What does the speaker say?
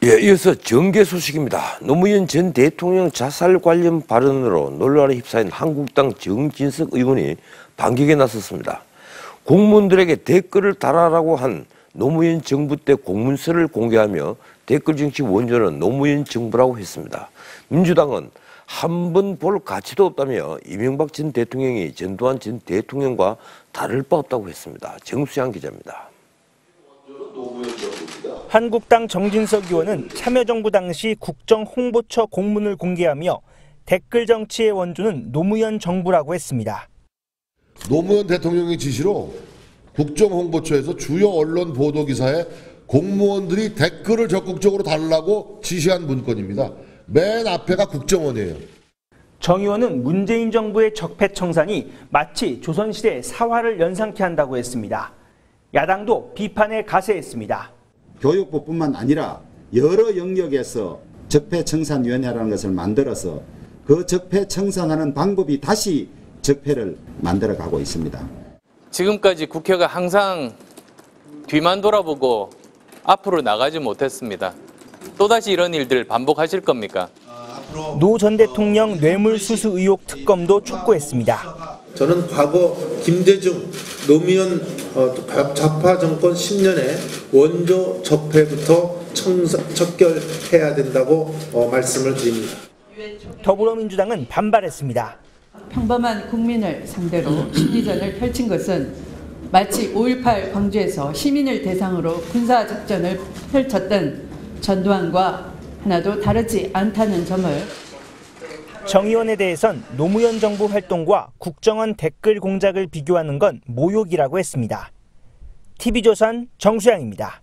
예, 이어서 정계 소식입니다. 노무현 전 대통령 자살 관련 발언으로 논란에 휩싸인 한국당 정진석 의원이 반격에 나섰습니다. 공무원들에게 댓글을 달아라고 한 노무현 정부 때 공문서를 공개하며 댓글 정치 원조는 노무현 정부라고 했습니다. 민주당은 한 번 볼 가치도 없다며 이명박 전 대통령이 전두환 전 대통령과 다를 바 없다고 했습니다. 정수양 기자입니다. 한국당 정진석 의원은 참여정부 당시 국정홍보처 공문을 공개하며 댓글 정치의 원조는 노무현 정부라고 했습니다. 노무현 대통령의 지시로 국정홍보처에서 주요 언론 보도기사에 공무원들이 댓글을 적극적으로 달라고 지시한 문건입니다. 맨 앞에가 국정원이에요. 정 의원은 문재인 정부의 적폐청산이 마치 조선시대 사화를 연상케 한다고 했습니다. 야당도 비판에 가세했습니다. 교육부뿐만 아니라 여러 영역에서 적폐청산위원회라는 것을 만들어서 그 적폐청산하는 방법이 다시 적폐를 만들어가고 있습니다. 지금까지 국회가 항상 뒤만 돌아보고 앞으로 나가지 못했습니다. 또다시 이런 일들 반복하실 겁니까? 노 전 대통령 뇌물수수 의혹 특검도 촉구했습니다. 저는 과거 김대중, 노무현 좌파 정권 10년에 원조 적폐부터 척결해야 된다고 말씀을 드립니다. 더불어민주당은 반발했습니다. 평범한 국민을 상대로 심리전을 펼친 것은 마치 5.18 광주에서 시민을 대상으로 군사작전을 펼쳤던 전두환과 하나도 다르지 않다는 점을. 정 의원에 대해선 노무현 정부 활동과 국정원 댓글 공작을 비교하는 건 모욕이라고 했습니다. TV조선 정수양입니다.